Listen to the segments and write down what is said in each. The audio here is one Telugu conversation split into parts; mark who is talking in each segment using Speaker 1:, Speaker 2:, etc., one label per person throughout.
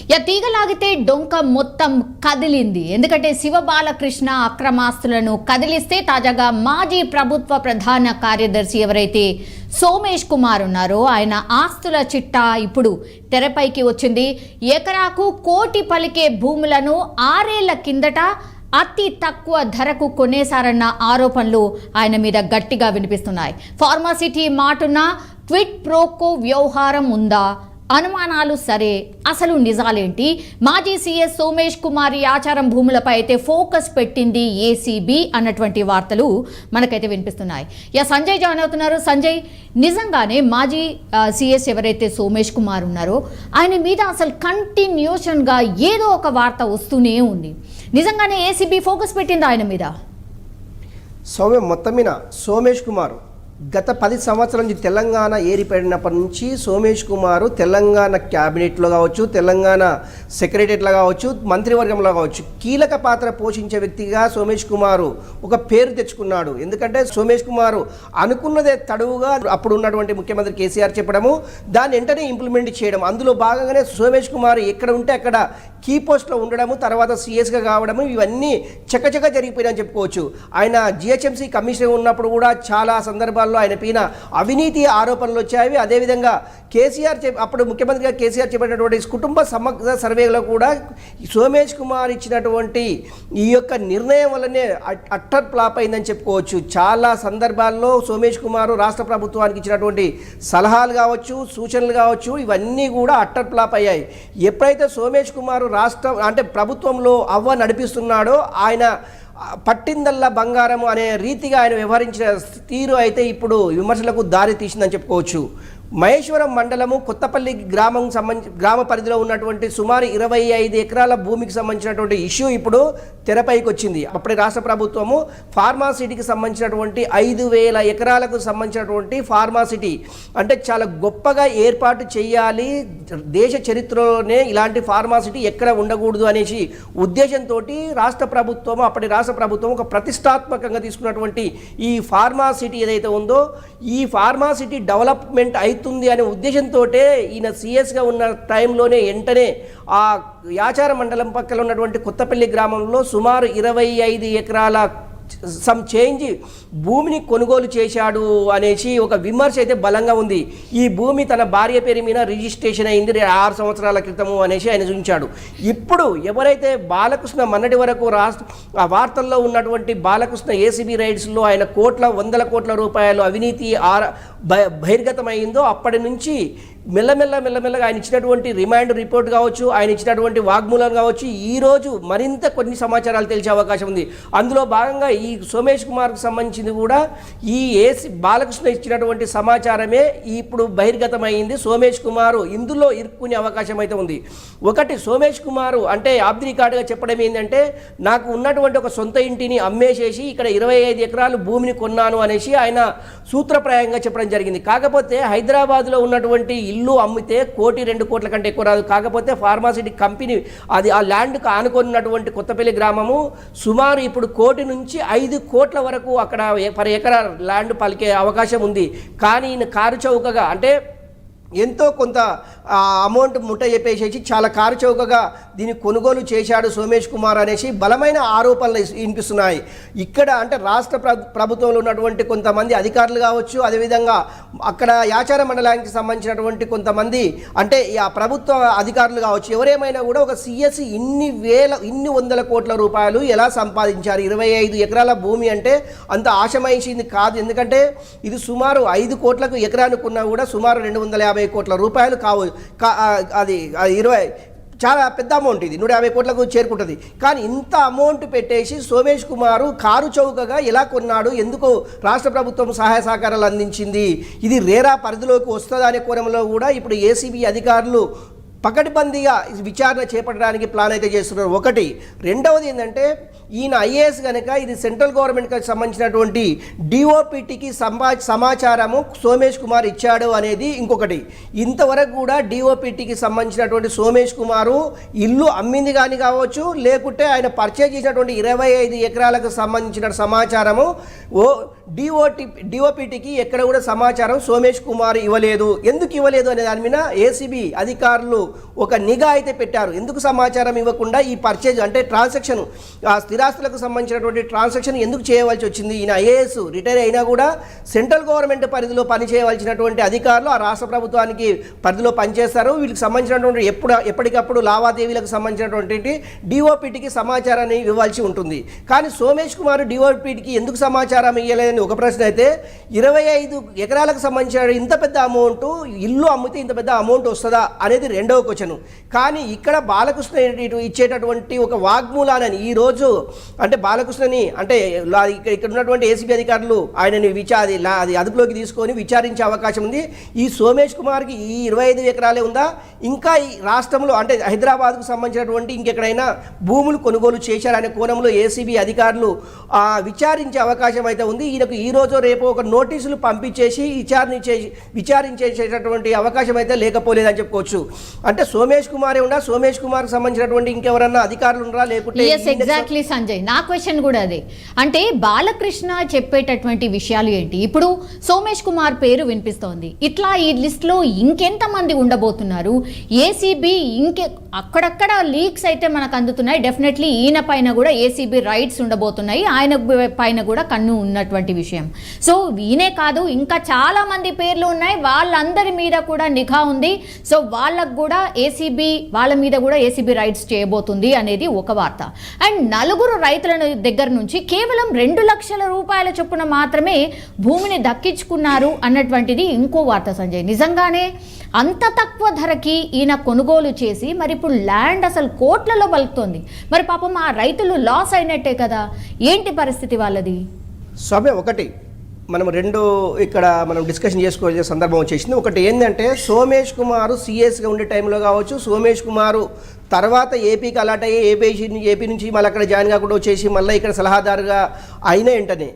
Speaker 1: తీగలాగితే డొంక మొత్తం కదిలింది. ఎందుకంటే శివబాలకృష్ణ అక్రమాస్తులను కదిలిస్తే తాజాగా మాజీ ప్రభుత్వ ప్రధాన కార్యదర్శి ఎవరైతే సోమేష్ కుమార్ ఉన్నారో ఆయన ఆస్తుల చిట్టా ఇప్పుడు తెరపైకి వచ్చింది. ఎకరాకు కోటి పలికే భూములను 6 ఏళ్ల కిందట అతి తక్కువ ధరకు కొనేశారన్న ఆరోపణలు ఆయన మీద గట్టిగా వినిపిస్తున్నాయి. ఫార్మాసిటీ మాటున క్విడ్ ప్రోకో వ్యవహారం ఉందా? అనుమానాలు సరే, అసలు నిజాలేంటి? మాజీ సీఎస్ సోమేష్ కుమార్ ఆచారం భూములపై అయితే ఫోకస్ పెట్టింది ఏసీబీ అన్నటువంటి వార్తలు మనకైతే వినిపిస్తున్నాయి. సంజయ్ జాయిన్ అవుతున్నారు. సంజయ్, నిజంగానే మాజీ సీఎస్ ఎవరైతే సోమేష్ కుమార్ ఉన్నారో ఆయన మీద అసలు కంటిన్యూషన్గా ఏదో ఒక వార్త వస్తూనే ఉంది. నిజంగానే ఏసీబీ ఫోకస్ పెట్టింది ఆయన మీద?
Speaker 2: మొత్తం మీద సోమేష్ కుమార్ గత 10 సంవత్సరాల నుంచి తెలంగాణ ఏరిపడినప్పటి నుంచి సోమేష్ కుమారు తెలంగాణ క్యాబినెట్లో కావచ్చు, తెలంగాణ సెక్రటరీలో కావచ్చు, మంత్రివర్గంలో కావచ్చు కీలక పాత్ర పోషించే వ్యక్తిగా సోమేష్ కుమారు ఒక పేరు తెచ్చుకున్నాడు. ఎందుకంటే సోమేష్ కుమారు అనుకున్నదే తడువుగా అప్పుడు ఉన్నటువంటి ముఖ్యమంత్రి కేసీఆర్ చెప్పడము, దాన్ని వెంటనే ఇంప్లిమెంట్ చేయడం, అందులో భాగంగానే సోమేష్ కుమార్ ఎక్కడ ఉంటే అక్కడ కీ పోస్ట్లో ఉండడము, తర్వాత సీఎస్గా కావడము, ఇవన్నీ చకచక జరిగిపోయినాయని చెప్పుకోవచ్చు. ఆయన జిహెచ్ఎంసీ కమిషనర్ ఉన్నప్పుడు కూడా చాలా సందర్భాల్లో ఆయన పైన అవినీతి ఆరోపణలు వచ్చాయి. అదేవిధంగా కేసీఆర్ అప్పుడు ముఖ్యమంత్రిగా కేసీఆర్ చెప్పినటువంటి కుటుంబ సమగ్ర సర్వేలో కూడా సోమేష్ కుమార్ ఇచ్చినటువంటి ఈ యొక్క నిర్ణయం వల్లనే అట్టర్ ఫ్లాప్ అయిందని చెప్పుకోవచ్చు. చాలా సందర్భాల్లో సోమేష్ కుమార్ రాష్ట్ర ప్రభుత్వానికి ఇచ్చినటువంటి సలహాలు కావచ్చు, సూచనలు కావచ్చు, ఇవన్నీ కూడా అట్టర్ ఫ్లాప్ అయ్యాయి. ఎప్పుడైతే సోమేష్ కుమార్ ప్రభుత్వంలో నడిపిస్తున్నాడో ఆయన పట్టిందల్లా బంగారం అనే రీతిగా ఆయన వ్యవహరించిన తీరు అయితే ఇప్పుడు విమర్శలకు దారి తీసిందని చెప్పుకోవచ్చు. మహేశ్వరం మండలము కొత్తపల్లి గ్రామ పరిధిలో ఉన్నటువంటి సుమారు 25 ఎకరాల భూమికి సంబంధించినటువంటి ఇష్యూ ఇప్పుడు తెరపైకి వచ్చింది. అప్పటి రాష్ట్ర ప్రభుత్వము ఫార్మాసిటీకి సంబంధించినటువంటి 5,000 ఎకరాలకు సంబంధించినటువంటి ఫార్మాసిటీ అంటే చాలా గొప్పగా ఏర్పాటు చేయాలి, దేశ చరిత్రలోనే ఇలాంటి ఫార్మాసిటీ ఎక్కడ ఉండకూడదు అనేసి ఉద్దేశంతో అప్పటి రాష్ట్ర ప్రభుత్వం ఒక ప్రతిష్టాత్మకంగా తీసుకున్నటువంటి ఈ ఫార్మాసిటీ ఏదైతే ఉందో ఈ ఫార్మాసిటీ డెవలప్మెంట్ అవుతుంది అనే ఉద్దేశంతో ఈయన సీఎస్గా ఉన్న టైంలోనే వెంటనే ఆ యాచార మండలం పక్కన ఉన్నటువంటి కొత్తపల్లి గ్రామంలో సుమారు 25 ఎకరాల చేంజ్ భూమిని కొనుగోలు చేశాడు అనేసి ఒక విమర్శ అయితే బలంగా ఉంది. ఈ భూమి తన భార్య పేరు మీద రిజిస్ట్రేషన్ అయింది 6 సంవత్సరాల క్రితము అనేసి ఆయన చూపించాడు. ఇప్పుడు ఎవరైతే బాలకృష్ణ మొన్నటి వరకు ఆ వార్తల్లో ఉన్నటువంటి బాలకృష్ణ ఏసీబీ రైడ్స్లో ఆయన వందల కోట్ల రూపాయలు అవినీతి బహిర్గతమైందో అప్పటి నుంచి మెల్లమెల్లగా ఆయన ఇచ్చినటువంటి రిమాండ్ రిపోర్ట్ కావచ్చు, ఆయన ఇచ్చినటువంటి వాగ్మూలం కావచ్చు, ఈరోజు మరింత కొన్ని సమాచారాలు తెలిసే అవకాశం ఉంది. అందులో భాగంగా ఈ సోమేష్ కుమార్కు సంబంధించింది కూడా ఈ బాలకృష్ణ ఇచ్చినటువంటి సమాచారమే ఇప్పుడు బహిర్గతమైంది. సోమేష్ కుమారు ఇందులో ఇరుక్కునే అవకాశం అయితే ఉంది. ఒకటి, సోమేష్ కుమారు అంటే ఆఫ్ ది రికార్డుగా చెప్పడం ఏంటంటే నాకు ఉన్నటువంటి ఒక సొంత ఇంటిని అమ్మేసేసి ఇక్కడ 25 ఎకరాలు భూమిని కొన్నాను అనేసి ఆయన సూత్రప్రాయంగా చెప్పడం జరిగింది. కాకపోతే హైదరాబాద్లో ఉన్నటువంటి ఇల్లు అమ్మితే 1-2 కోట్ల కంటే ఎక్కువ రాదు. కాకపోతే ఫార్మాసిటీ కంపెనీ అది ఆ ల్యాండ్కు ఆనుకున్నటువంటి కొత్తపల్లి గ్రామము సుమారు ఇప్పుడు 1 కోటి నుంచి 5 కోట్ల వరకు అక్కడ పర్ ఎకరా ల్యాండ్ పలికే అవకాశం ఉంది. కానీ ఈయన కారు చౌకగా అంటే ఎంతో కొంత అమౌంట్ ముట్ట చెప్పేసేసి చాలా కారు చౌకగా దీన్ని కొనుగోలు చేశాడు సోమేష్ కుమార్ అనేసి బలమైన ఆరోపణలు వినిపిస్తున్నాయి. ఇక్కడ అంటే రాష్ట్ర ప్రభుత్వంలో ఉన్నటువంటి కొంతమంది అధికారులు కావచ్చు, అదేవిధంగా అక్కడ యాచార మండలానికి సంబంధించినటువంటి కొంతమంది అంటే ఆ ప్రభుత్వ అధికారులు కావచ్చు, ఎవరేమైనా కూడా ఒక సీఎస్ ఇన్ని వందల కోట్ల రూపాయలు ఎలా సంపాదించారు? 25 ఎకరాల భూమి అంటే అంత ఆశమైంది కాదు. ఎందుకంటే ఇది సుమారు 5 కోట్లకు ఎకరానుకున్నా కూడా సుమారు 250 కోట్ల రూపాయలు అది 20 చాలా పెద్ద అమౌంట్, ఇది 150 కోట్లకు చేరుకుంటుంది. కానీ ఇంత అమౌంట్ పెట్టేసి సోమేష్ కుమారు కారు చౌకగా ఎలా కొన్నాడు, ఎందుకు రాష్ట్ర ప్రభుత్వం సహాయ సహకారాలు అందించింది, ఇది రేరా పరిధిలోకి వస్తుందనే కోణంలో కూడా ఇప్పుడు ఏసీబీ అధికారులు పకడ్బందీగా విచారణ చేపట్టడానికి ప్లాన్ అయితే చేస్తున్నారు. ఒకటి. రెండవది ఏంటంటే ఈయన ఐఏఎస్ కనుక ఇది సెంట్రల్ గవర్నమెంట్కి సంబంధించినటువంటి డిఓపిటికి సమాచారము సోమేష్ కుమార్ ఇచ్చాడు అనేది ఇంకొకటి. ఇంతవరకు కూడా డిఓపిటికి సంబంధించినటువంటి సోమేష్ కుమారు ఇల్లు అమ్మింది కానీ కావచ్చు, లేకుంటే ఆయన పర్చేజ్ చేసినటువంటి 25 ఎకరాలకు సంబంధించిన సమాచారము డిఓపిటికి ఎక్కడ కూడా సమాచారం సోమేష్ కుమార్ ఇవ్వలేదు. ఎందుకు ఇవ్వలేదు అనే దాని మీద ఏసీబీ అధికారులు ఒక నిఘా అయితే పెట్టారు. ఎందుకు సమాచారం ఇవ్వకుండా ఈ పర్చేజ్ అంటే ట్రాన్సాక్షన్, ఆ స్థిరాస్తులకు సంబంధించినటువంటి ట్రాన్సాక్షన్ ఎందుకు చేయవలసి వచ్చింది? ఈయన ఐఏఎస్ రిటైర్ అయినా కూడా సెంట్రల్ గవర్నమెంట్ పరిధిలో పనిచేయవలసినటువంటి అధికారులు ఆ రాష్ట్ర ప్రభుత్వానికి పరిధిలో పనిచేస్తారు. వీళ్ళకి సంబంధించినటువంటి ఎప్పటికప్పుడు లావాదేవీలకు సంబంధించినటువంటి డిఓపిటికి సమాచారాన్ని ఇవ్వాల్సి ఉంటుంది. కానీ సోమేష్ కుమార్ డిఓపిటికి ఎందుకు సమాచారం ఇవ్వలేదని ఒక ప్రశ్న అయితే, 25 ఎకరాలకు సంబంధించిన ఇంత పెద్ద అమౌంట్, ఇల్లు అమ్మితే ఇంత పెద్ద అమౌంట్ వస్తుందా అనేది రెండవ క్వశ్చన్. కానీ ఇక్కడ బాలకృష్ణ ఇచ్చేటటువంటి ఒక వాగ్మూలాన్ని ఈరోజు అంటే బాలకృష్ణని అంటే ఇక్కడ ఉన్నటువంటి ఏసీబీ అధికారులు ఆయనని అది అదుపులోకి తీసుకొని విచారించే అవకాశం ఉంది. ఈ సోమేష్ కుమార్కి ఈ 25 ఎకరాలే ఉందా, ఇంకా ఈ రాష్ట్రంలో అంటే హైదరాబాద్కు సంబంధించినటువంటి ఇంకెక్కడైనా భూములు కొనుగోలు చేశారనే కోణంలో ఏసీబీ అధికారులు విచారించే అవకాశం అయితే ఉంది. ఈయనకు ఈ రోజు రేపు ఒక నోటీసులు పంపించేసి విచారించేసేటటువంటి అవకాశం అయితే లేకపోలేదని చెప్పుకోవచ్చు. అంటే సోమేష్ కుమారే ఉండా, సోమేష్ కుమార్కి సంబంధించినటువంటి ఇంకెవరన్నా అధికారులు ఉండరా లేకుంటే?
Speaker 1: ఎగ్జాక్ట్లీ సంజయ్, నా క్వశ్చన్ కూడా అదే. అంటే బాలకృష్ణ చెప్పేటటువంటి విషయాలు ఏంటి? ఇప్పుడు సోమేష్ కుమార్ పేరు వినిపిస్తోంది, ఇట్లా ఈ లిస్ట్ లో ఇంకెంతమంది ఉండబోతున్నారు? ఏసీబీ అక్కడక్కడ లీక్స్ అయితే మనకు అందుతున్నాయి. డెఫినెట్లీ ఈయన పైన కూడా ఏసీబీ రైట్స్ ఉండబోతున్నాయి, ఆయన పైన కూడా కన్ను ఉన్నటువంటి విషయం. సో ఈయనే కాదు, ఇంకా చాలా మంది పేర్లు ఉన్నాయి, వాళ్ళందరి మీద కూడా నిఘా ఉంది. సో వాళ్ళకు కూడా వాళ్ళ మీద కూడా ఏసీబీ రైట్స్ చేయబోతుంది అనేది ఒక వార్త. అండ్ 4 రైతుల దగ్గర నుంచి కేవలం 2 లక్షల రూపాయల చొప్పున మాత్రమే భూమిని దక్కించుకున్నారు అన్నటువంటిది ఇంకో వార్త సంజయ్. నిజంగానే అంత తక్కువ ధరకి ఈయన కొనుగోలు చేసి మరి ఇప్పుడు ల్యాండ్ అసలు కోట్లలో పలుకుతోంది. మరి పాపం ఆ రైతులు లాస్ అయినట్టే కదా, ఏంటి పరిస్థితి వాళ్ళది?
Speaker 2: సభ ఒకటి ఇక్కడ మనం డిస్కషన్ చేసుకోవాల్సిన సందర్భం వచ్చేసింది. ఒకటి ఏంటంటే సోమేష్ కుమారు సిఎస్గా ఉండే టైంలో కావచ్చు, సోమేష్ కుమారు తర్వాత ఏపీకి అలాట్ అయ్యి ఏపీ నుంచి మళ్ళీ అక్కడ జాయిన్ కాకుండా వచ్చేసి మళ్ళీ ఇక్కడ సలహాదారుగా అయిన వెంటనే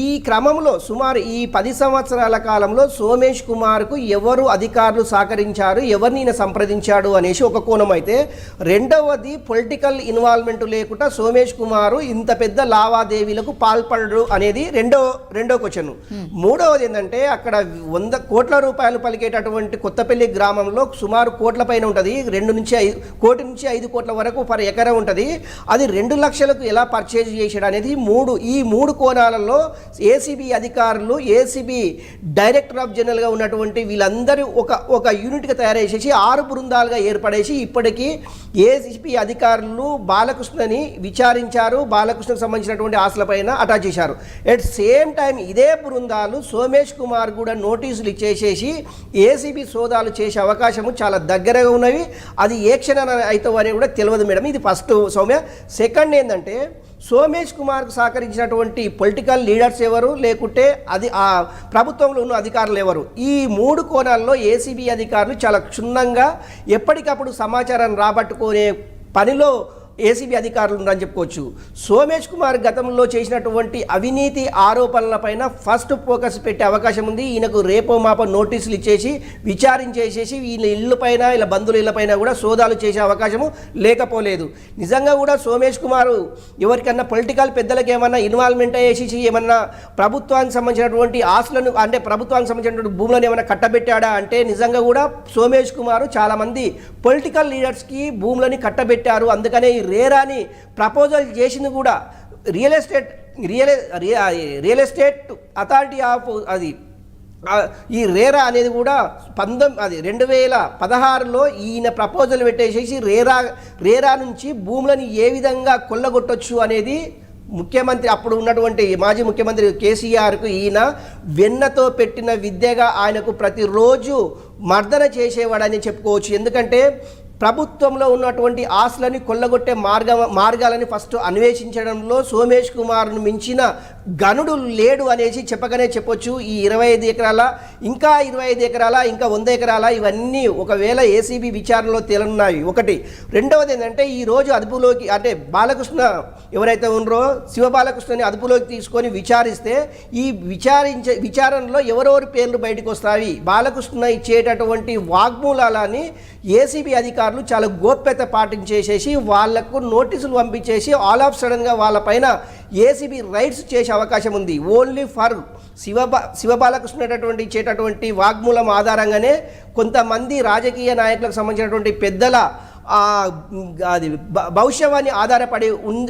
Speaker 2: ఈ క్రమంలో సుమారు ఈ 10 సంవత్సరాల కాలంలో సోమేష్ కుమార్కు ఎవరు అధికారులు సహకరించారు, ఎవరిని ఈయన సంప్రదించాడు అనేసి ఒక కోణం అయితే, రెండవది పొలిటికల్ ఇన్వాల్వ్మెంట్ లేకుండా సోమేష్ కుమారు ఇంత పెద్ద లావాదేవీలకు పాల్పడరు అనేది రెండో క్వశ్చన్. మూడవది ఏంటంటే అక్కడ 100 కోట్ల రూపాయలు పలికేటటువంటి కొత్తపల్లి గ్రామంలో సుమారు కోట్ల పైన ఉంటుంది, 2 నుంచి 5 కోటి నుంచి 5 కోట్ల వరకు పర్ ఎకరా ఉంటుంది. అది 2 లక్షలకు ఎలా పర్చేజ్ చేశాడు అనేది ఈ మూడు కోణాలలో ఏసీబీ అధికారులు, ఏసీబీ డైరెక్టర్ ఆఫ్ జనరల్గా ఉన్నటువంటి వీళ్ళందరూ ఒక యూనిట్గా తయారు చేసేసి 6 బృందాలుగా ఏర్పడేసి ఇప్పటికీ ఏసీబీ అధికారులు బాలకృష్ణని విచారించారు, బాలకృష్ణకు సంబంధించినటువంటి ఆస్తులపైన అటాచ్ చేశారు. అట్ సేమ్ టైం ఇదే బృందాలు సోమేష్ కుమార్ కూడా నోటీసులు ఇచ్చేసేసి ఏసీబీ సోదాలు చేసే అవకాశము చాలా దగ్గరగా ఉన్నవి. అది ఏ క్షణాన అవుతావు అనేది కూడా తెలియదు మేడం. ఇది ఫస్ట్ సౌమ్య. సెకండ్ ఏంటంటే సోమేష్ కుమార్కు సహకరించినటువంటి పొలిటికల్ లీడర్స్ ఎవరు, లేకుంటే అది ఆ ప్రభుత్వంలో ఉన్న అధికారులు ఎవరు? ఈ 3 కోణాల్లో ఏసీబీ అధికారులు చాలా క్షుణ్ణంగా ఎప్పటికప్పుడు సమాచారాన్ని రాబట్టుకునే పనిలో ఏసీబీ అధికారులు ఉన్నారని చెప్పుకోవచ్చు. సోమేష్ కుమార్ గతంలో చేసినటువంటి అవినీతి ఆరోపణలపైన ఫస్ట్ ఫోకస్ పెట్టే అవకాశం ఉంది. ఈయనకు రేపో మాపో నోటీసులు ఇచ్చేసి విచారించేసేసి వీళ్ళ ఇళ్ళపైన వీళ్ళ బంధువుల ఇళ్ళపైన కూడా సోదాలు చేసే అవకాశము లేకపోలేదు. నిజంగా కూడా సోమేష్ కుమార్ ఎవరికన్నా పొలిటికల్ పెద్దలకు ఏమన్నా ఇన్వాల్వ్మెంట్ అయ్యేసి ఏమన్నా ప్రభుత్వానికి సంబంధించినటువంటి ఆస్తులను అంటే ప్రభుత్వానికి సంబంధించినటువంటి భూములను ఏమైనా కట్టబెట్టాడా అంటే నిజంగా కూడా సోమేష్ కుమార్ చాలామంది పొలిటికల్ లీడర్స్కి భూములని కట్టబెట్టారు. అందుకనే రేరాని ప్రపోజల్ చేసింది కూడా రియల్ ఎస్టేట్ అథారిటీ ఆఫ్ అది ఈ రేరా అనేది కూడా 2016లో ఈయన ప్రపోజల్ పెట్టేసేసి రేరా నుంచి భూములను ఏ విధంగా కొల్లగొట్టొచ్చు అనేది ముఖ్యమంత్రి అప్పుడు ఉన్నటువంటి మాజీ ముఖ్యమంత్రి కేసీఆర్కు ఈయన వెన్నతో పెట్టిన విద్యగా ఆయనకు ప్రతిరోజు మర్దన చేసేవాడని చెప్పుకోవచ్చు. ఎందుకంటే ప్రభుత్వంలో ఉన్నటువంటి ఆస్తులని కొల్లగొట్టే మార్గాలని ఫస్ట్ అన్వేషించడంలో సోమేష్ కుమార్ను మించిన గనుడు లేడు అనేసి చెప్పగానే చెప్పొచ్చు. ఈ 25 ఎకరాల ఇంకా 25 ఎకరాల ఇంకా 100 ఎకరాల ఇవన్నీ ఒకవేళ ఏసీబీ విచారణలో తేలనున్నాయి. ఒకటి. రెండవది ఏంటంటే ఈరోజు అదుపులోకి అంటే బాలకృష్ణ ఎవరైతే ఉన్నారో శివబాలకృష్ణని అదుపులోకి తీసుకొని విచారిస్తే ఈ విచారణలో ఎవరెవరి పేర్లు బయటకు వస్తాయి, బాలకృష్ణ ఇచ్చేటటువంటి వాగ్మూలాలని ఏసీబీ అధికారులు చాలా గోప్యత పాటించేసేసి వాళ్లకు నోటీసులు పంపించేసి ఆల్ ఆఫ్ సడన్గా వాళ్ళపైన ఏసీబీ రైడ్స్ చేసే అవకాశం ఉంది. ఓన్లీ ఫర్ శివబాలకృష్ణ ఇచ్చేటటువంటి వాగ్మూలం ఆధారంగానే కొంతమంది రాజకీయ నాయకులకు సంబంధించినటువంటి పెద్దల అది భవిష్యవాణి ఆధారపడి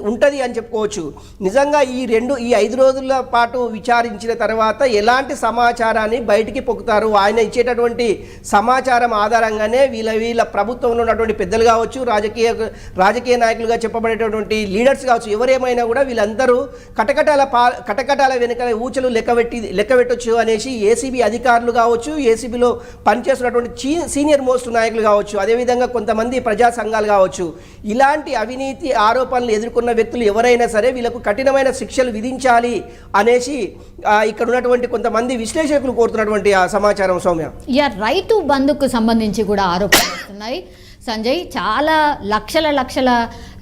Speaker 2: ఉంటుంది అని చెప్పుకోవచ్చు. నిజంగా ఈ 5 రోజుల పాటు విచారించిన తర్వాత ఎలాంటి సమాచారాన్ని బయటికి పొక్కుతారు, ఆయన ఇచ్చేటటువంటి సమాచారం ఆధారంగానే వీళ్ళ ప్రభుత్వంలో ఉన్నటువంటి పెద్దలు కావచ్చు, రాజకీయ నాయకులుగా చెప్పబడేటటువంటి లీడర్స్ కావచ్చు, ఎవరేమైనా కూడా వీళ్ళందరూ కటకటాల వెనుక ఊచలు లెక్కబెట్టొచ్చు అనేసి ఏసీబీ అధికారులు కావచ్చు, ఏసీబీలో పనిచేస్తున్నటువంటి సీనియర్ మోస్ట్ నాయకులు కావచ్చు, అదేవిధంగా కొంతమంది ప్రజా సంఘాలు కావచ్చు, ఇలాంటి అవినీతి ఆరోపణలు ఎదుర్కొన్న వ్యక్తులు ఎవరైనా సరే వీళ్ళకు కఠినమైన శిక్షలు విధించాలి అనేసి ఇక్కడ ఉన్నటువంటి కొంతమంది విశ్లేషకులు కోరుతున్నటువంటి ఆ సమాచారం. సౌమ్య,
Speaker 1: రైతు బంధుకు సంబంధించి కూడా ఆరోపణలు వస్తున్నాయి సంజయ్. చాలా లక్షల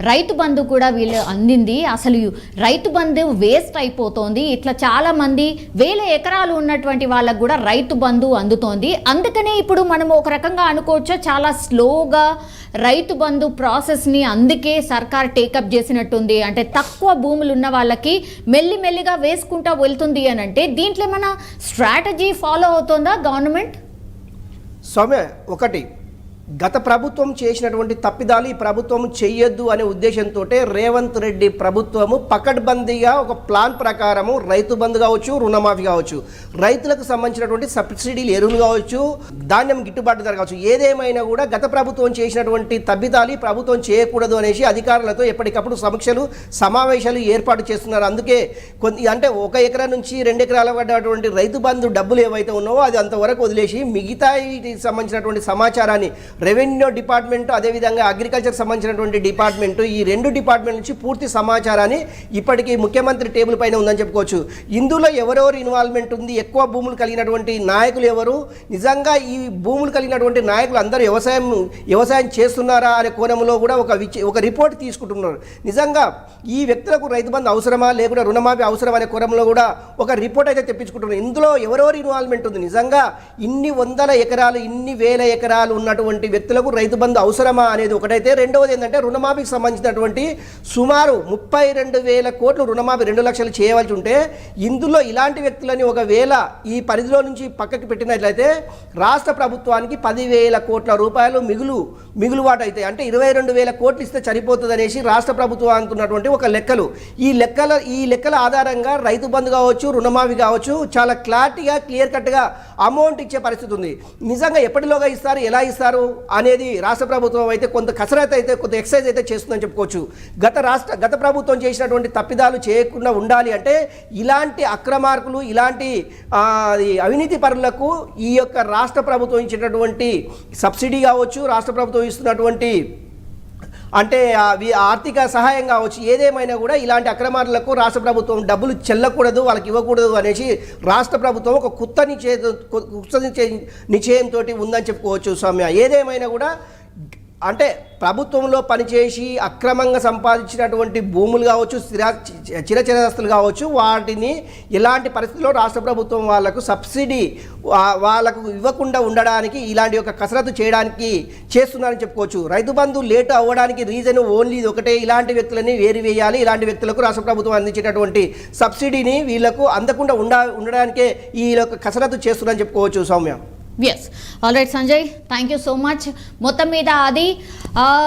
Speaker 1: రైతు బంధు కూడా వీళ్ళు అందింది. అసలు రైతు బంధు వేస్ట్ అయిపోతోంది. ఇట్లా చాలా మంది 1000 ఎకరాలు ఉన్నటువంటి వాళ్ళకు కూడా రైతు బంధు అందుతోంది. అందుకనే ఇప్పుడు మనం ఒక రకంగా అనుకోవచ్చు, చాలా స్లోగా రైతు బంధు ప్రాసెస్ని అందుకే సర్కార్ టేకప్ చేసినట్టుంది. అంటే తక్కువ భూములు ఉన్న వాళ్ళకి మెల్లిమెల్లిగా వేసుకుంటా వెళ్తుంది అని అంటే దీంట్లో ఏమైనా స్ట్రాటజీ ఫాలో అవుతుందా గవర్నమెంట్?
Speaker 2: సౌమ్య, ఒకటి, గత ప్రభుత్వం చేసినటువంటి తప్పిదాలు ఈ ప్రభుత్వం చెయ్యొద్దు అనే ఉద్దేశంతో రేవంత్ రెడ్డి ప్రభుత్వము పకడ్బందీగా ఒక ప్లాన్ ప్రకారము రైతు బంధు కావచ్చు, రుణమాఫీ కావచ్చు, రైతులకు సంబంధించినటువంటి సబ్సిడీలు ఎరువులు కావచ్చు, ధాన్యం గిట్టుబాటు ధర కావచ్చు, ఏదేమైనా కూడా గత ప్రభుత్వం చేసినటువంటి తప్పిదాలు ప్రభుత్వం చేయకూడదు అనేసి అధికారులతో ఎప్పటికప్పుడు సమీక్షలు సమావేశాలు ఏర్పాటు చేస్తున్నారు. అందుకే అంటే 1 ఎకరా నుంచి 2 ఎకరాల పడ్డటువంటి రైతు బంధు డబ్బులు ఏవైతే ఉన్నావో అది అంతవరకు వదిలేసి మిగతా సంబంధించినటువంటి సమాచారాన్ని రెవెన్యూ డిపార్ట్మెంట్, అదేవిధంగా అగ్రికల్చర్ సంబంధించినటువంటి డిపార్ట్మెంట్, ఈ 2 డిపార్ట్మెంట్ నుంచి పూర్తి సమాచారాన్ని ఇప్పటికీ ముఖ్యమంత్రి టేబుల్ పైన ఉందని చెప్పుకోవచ్చు. ఇందులో ఎవరెవరు ఇన్వాల్వ్మెంట్ ఉంది, ఎక్కువ భూములు కలిగినటువంటి నాయకులు ఎవరు, నిజంగా ఈ భూములు కలిగినటువంటి నాయకులు అందరూ వ్యవసాయం చేస్తున్నారా అనే కోణంలో కూడా ఒక రిపోర్ట్ తీసుకుంటున్నారు. నిజంగా ఈ వ్యక్తులకు రైతు బంధు అవసరమా లేకుండా రుణమాఫీ అవసరం అనే కోణంలో కూడా ఒక రిపోర్ట్ అయితే తెప్పించుకుంటున్నారు. ఇందులో ఎవరెవరు ఇన్వాల్వ్మెంట్ ఉంది, నిజంగా ఇన్ని 100 ఎకరాలు ఇన్ని 1000 ఎకరాలు ఉన్నటువంటి వ్యక్తులకు రైతు బంధు అవసరమా అనేది ఒకటైతే, రెండవది ఏంటంటే రుణమాఫీకి సంబంధించినటువంటి సుమారు 32,000 కోట్లు రుణమాఫీ 2 లక్షలు చేయవలసి ఉంటే ఇందులో ఇలాంటి వ్యక్తులని ఒకవేళ ఈ పరిధిలో నుంచి పక్కకి పెట్టినట్లయితే రాష్ట్ర ప్రభుత్వానికి 10,000 కోట్ల రూపాయలు మిగులుబాటు అయితే, అంటే 22,000 కోట్లు ఇస్తే సరిపోతుంది అనేసి రాష్ట్ర ప్రభుత్వం అనుకున్నటువంటి ఒక లెక్కలు. ఈ లెక్కల ఆధారంగా రైతు బంధు కావచ్చు, రుణమాఫీ కావచ్చు, చాలా క్లారిటీగా క్లియర్ కట్గా అమౌంట్ ఇచ్చే పరిస్థితి ఉంది. నిజంగా ఎప్పటిలోగా ఇస్తారు, ఎలా ఇస్తారు అనేది రాష్ట్ర ప్రభుత్వం అయితే కొంత కసరత్తు అయితే కొంత ఎక్సర్సైజ్ అయితే చేస్తుందని చెప్పుకోవచ్చు. గత ప్రభుత్వం చేసినటువంటి తప్పిదాలు చేయకుండా ఉండాలి అంటే ఇలాంటి అక్రమార్కులు, ఇలాంటి అవినీతి పరులకు ఈ యొక్క రాష్ట్ర ప్రభుత్వం ఇచ్చేటటువంటి సబ్సిడీ కావచ్చు, రాష్ట్ర ప్రభుత్వం ఇస్తున్నటువంటి అంటే ఆర్థిక సహాయం కావచ్చు, ఏదేమైనా కూడా ఇలాంటి అక్రమార్లకు రాష్ట్ర ప్రభుత్వం డబ్బులు చెల్లకూడదు, వాళ్ళకి ఇవ్వకూడదు అనేసి రాష్ట్ర ప్రభుత్వం ఒక కొత్త నిశ్చయంతో ఉందని చెప్పుకోవచ్చు. సౌమ్య, ఏదేమైనా కూడా అంటే ప్రభుత్వంలో పనిచేసి అక్రమంగా సంపాదించినటువంటి భూములు కావచ్చు, చిరచరస్తులు కావచ్చు, వాటిని ఎలాంటి పరిస్థితుల్లో రాష్ట్ర ప్రభుత్వం వాళ్ళకు సబ్సిడీ వాళ్ళకు ఇవ్వకుండా ఉండడానికి ఇలాంటి ఒక కసరత్తు చేయడానికి చేస్తున్నారని చెప్పుకోవచ్చు. రైతు బంధు లేట్ అవ్వడానికి రీజన్ ఓన్లీ ఇది ఒకటే, ఇలాంటి వ్యక్తులని వేయాలి, ఇలాంటి వ్యక్తులకు రాష్ట్ర ప్రభుత్వం అందించేటటువంటి సబ్సిడీని వీళ్ళకు అందకుండా ఉండడానికే ఈ యొక్క కసరత్తు చేస్తున్నారని చెప్పుకోవచ్చు. Soumya,
Speaker 1: yes, all right Sanjay, thank you so much. మొత్తం మీద అది